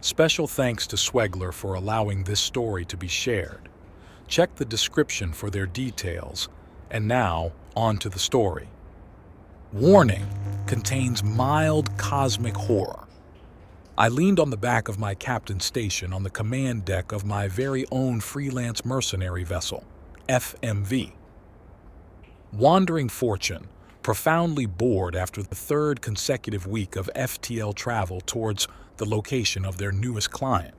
Special thanks to Swegler for allowing this story to be shared. Check the description for their details. And now, on to the story. Warning: contains mild cosmic horror. I leaned on the back of my captain's station on the command deck of my very own freelance mercenary vessel, FMV. Wandering Fortune, profoundly bored after the third consecutive week of FTL travel towards the location of their newest client.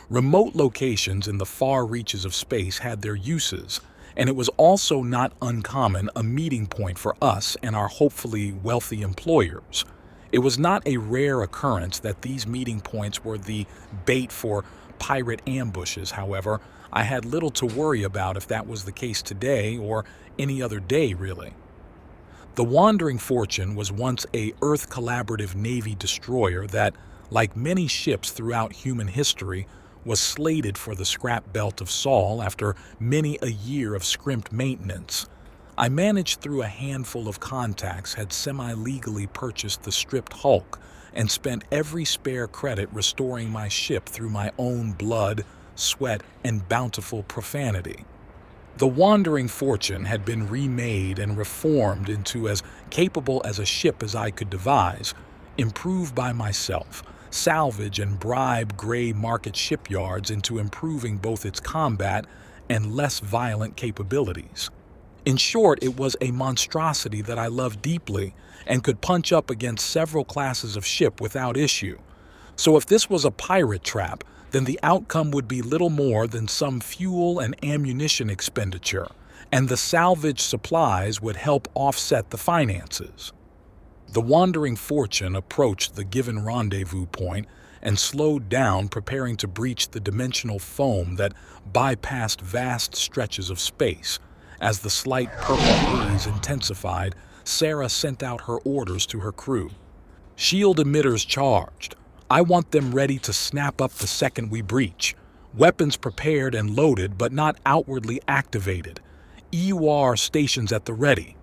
Remote locations in the far reaches of space had their uses, and it was also not uncommon a meeting point for us and our hopefully wealthy employers. It was not a rare occurrence that these meeting points were the bait for pirate ambushes. However, I had little to worry about if that was the case today or any other day, really. The Wandering Fortune was once a Earth Collaborative Navy destroyer that, like many ships throughout human history, was slated for the scrap belt of Sol after many a year of scrimped maintenance. I managed through a handful of contacts, had semi-legally purchased the stripped hulk, and spent every spare credit restoring my ship through my own blood, sweat, and bountiful profanity. The Wandering Fortune had been remade and reformed into as capable as a ship as I could devise, improved by myself, salvage and bribe gray market shipyards into improving both its combat and less violent capabilities. In short, it was a monstrosity that I loved deeply and could punch up against several classes of ship without issue. So if this was a pirate trap, then the outcome would be little more than some fuel and ammunition expenditure, and the salvage supplies would help offset the finances. The Wandering Fortune approached the given rendezvous point and slowed down, preparing to breach the dimensional foam that bypassed vast stretches of space. As the slight purple haze intensified, Sarah sent out her orders to her crew. "Shield emitters charged. I want them ready to snap up the second we breach. Weapons prepared and loaded but not outwardly activated. EUR stations at the ready."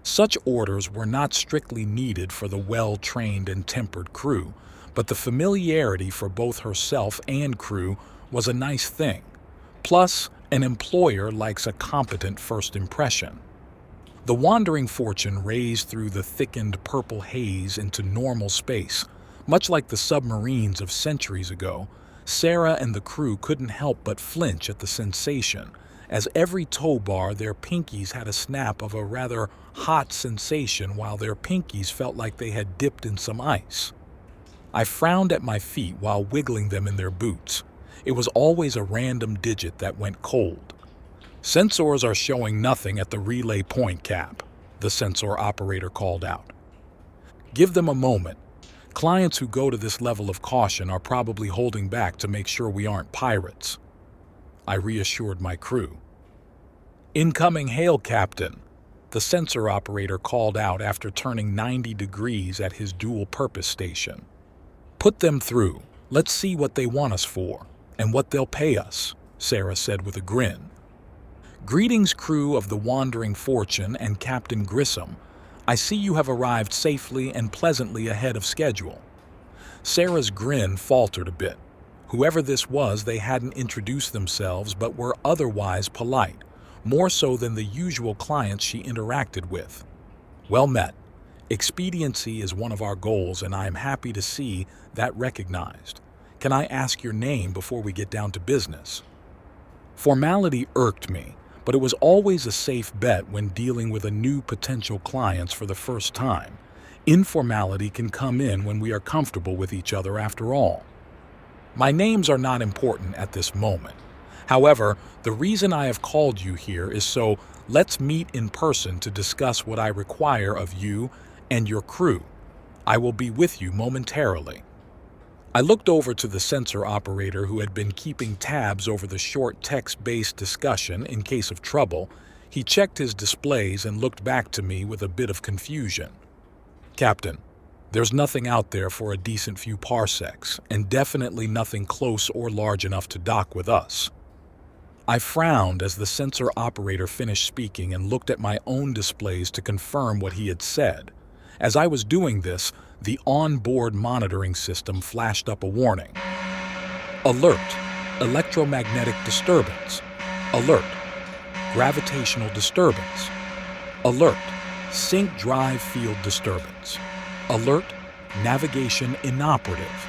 Such orders were not strictly needed for the well-trained and tempered crew, but the familiarity for both herself and crew was a nice thing. Plus, an employer likes a competent first impression. The Wandering Fortune raised through the thickened purple haze into normal space. Much like the submarines of centuries ago, Sarah and the crew couldn't help but flinch at the sensation, as every tow bar their pinkies had a snap of a rather hot sensation while their pinkies felt like they had dipped in some ice. I frowned at my feet while wiggling them in their boots. It was always a random digit that went cold. "Sensors are showing nothing at the relay point, Cap," the sensor operator called out. "Give them a moment. Clients who go to this level of caution are probably holding back to make sure we aren't pirates," I reassured my crew. "Incoming hail, Captain," the sensor operator called out after turning 90 degrees at his dual-purpose station. "Put them through. Let's see what they want us for, and what they'll pay us," Sarah said with a grin. "Greetings, crew of the Wandering Fortune and Captain Grissom. I see you have arrived safely and pleasantly ahead of schedule." Sarah's grin faltered a bit. Whoever this was, they hadn't introduced themselves but were otherwise polite, more so than the usual clients she interacted with. "Well met. Expediency is one of our goals, and I am happy to see that recognized. Can I ask your name before we get down to business?" Formality irked me, but it was always a safe bet when dealing with a new potential clients for the first time. Informality can come in when we are comfortable with each other after all. "My names are not important at this moment. However, the reason I have called you here is so let's meet in person to discuss what I require of you and your crew. I will be with you momentarily." I looked over to the sensor operator who had been keeping tabs over the short text-based discussion in case of trouble. He checked his displays and looked back to me with a bit of confusion. "Captain, there's nothing out there for a decent few parsecs, and definitely nothing close or large enough to dock with us." I frowned as the sensor operator finished speaking and looked at my own displays to confirm what he had said. As I was doing this, the onboard monitoring system flashed up a warning. Alert, electromagnetic disturbance. Alert, gravitational disturbance. Alert, sync drive field disturbance. Alert, navigation inoperative.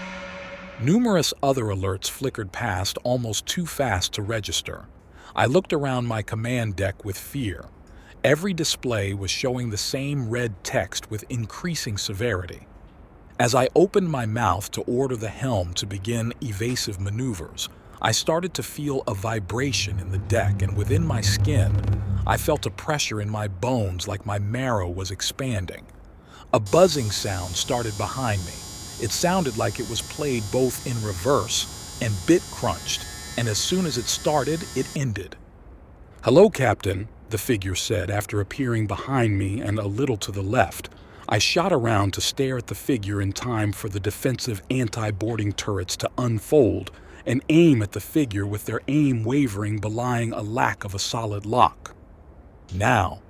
Numerous other alerts flickered past almost too fast to register. I looked around my command deck with fear. Every display was showing the same red text with increasing severity. As I opened my mouth to order the helm to begin evasive maneuvers, I started to feel a vibration in the deck, and within my skin, I felt a pressure in my bones like my marrow was expanding. A buzzing sound started behind me. It sounded like it was played both in reverse and bit crunched, and as soon as it started, it ended. "Hello, Captain," the figure said after appearing behind me and a little to the left. I shot around to stare at the figure in time for the defensive anti-boarding turrets to unfold and aim at the figure with their aim wavering, belying a lack of a solid lock. Now,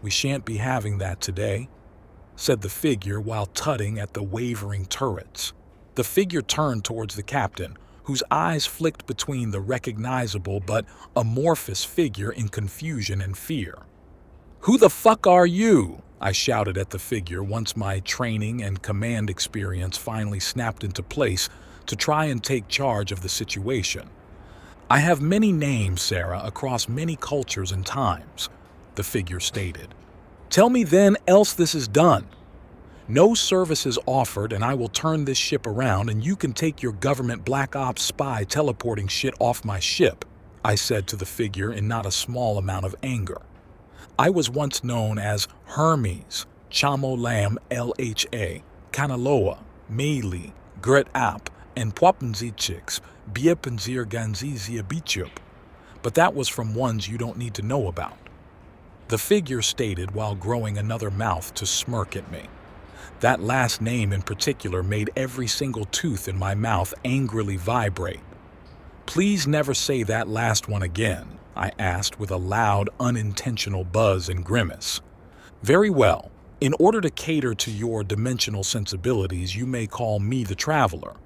we shan't be having that today," said the figure while tutting at the wavering turrets. The figure turned towards the captain, whose eyes flicked between the recognizable but amorphous figure in confusion and fear. "Who the fuck are you?" I shouted at the figure once my training and command experience finally snapped into place to try and take charge of the situation. "I have many names, Sarah, across many cultures and times," the figure stated. "Tell me then, else this is done. No services offered, and I will turn this ship around and you can take your government black ops spy teleporting shit off my ship," I said to the figure in not a small amount of anger. I was once known as Hermes, Chamo Lam LHA, Kanaloa, Meili, Gret Ap, and Pwapanzichix, Biepanzir Ganzizia Bichup, but that was from ones you don't need to know about, the figure stated while growing another mouth to smirk at me. That last name in particular made every single tooth in my mouth angrily vibrate. "Please never say that last one again," I asked with a loud, unintentional buzz and grimace. "Very well. In order to cater to your dimensional sensibilities, you may call me the Traveler.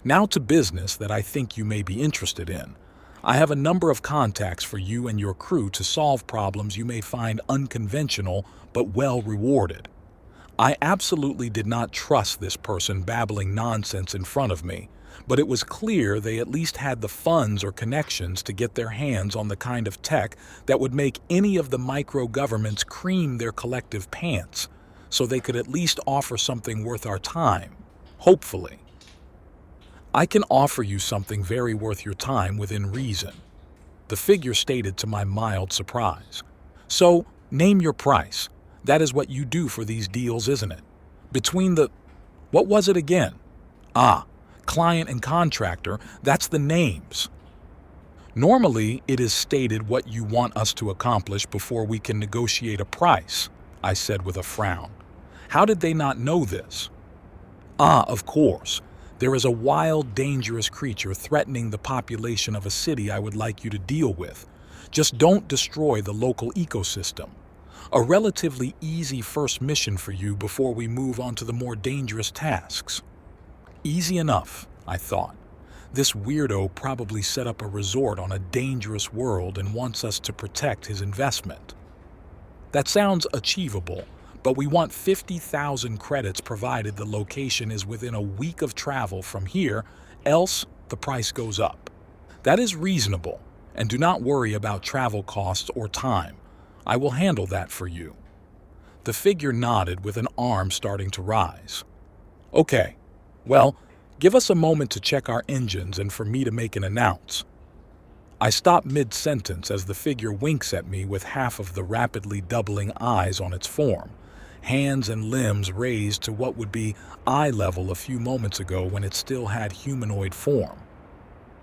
Now to business that I think you may be interested in. I have a number of contacts for you and your crew to solve problems you may find unconventional but well rewarded." I absolutely did not trust this person babbling nonsense in front of me, but it was clear they at least had the funds or connections to get their hands on the kind of tech that would make any of the micro-governments cream their collective pants, so they could at least offer something worth our time, hopefully. "I can offer you something very worth your time within reason," the figure stated to my mild surprise. "So, name your price. That is what you do for these deals, isn't it? Between the... what was it again? Ah, client and contractor, that's the names. Normally, it is stated what you want us to accomplish before we can negotiate a price," I said with a frown. "How did they not know this?" "Ah, of course. There is a wild, dangerous creature threatening the population of a city I would like you to deal with. Just don't destroy the local ecosystem. A relatively easy first mission for you before we move on to the more dangerous tasks." Easy enough, I thought. This weirdo probably set up a resort on a dangerous world and wants us to protect his investment. That sounds achievable, but we want 50,000 credits provided the location is within a week of travel from here, else the price goes up. That is reasonable, and do not worry about travel costs or time. I will handle that for you. The figure nodded with an arm starting to rise. "Okay, well, give us a moment to check our engines and for me to make an announce." I stop mid-sentence as the figure winks at me with half of the rapidly doubling eyes on its form, hands and limbs raised to what would be eye level a few moments ago when it still had humanoid form.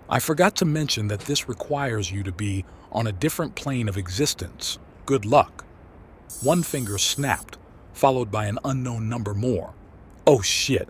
I forgot to mention that this requires you to be on a different plane of existence. Good luck. One finger snapped, followed by an unknown number more. Oh shit,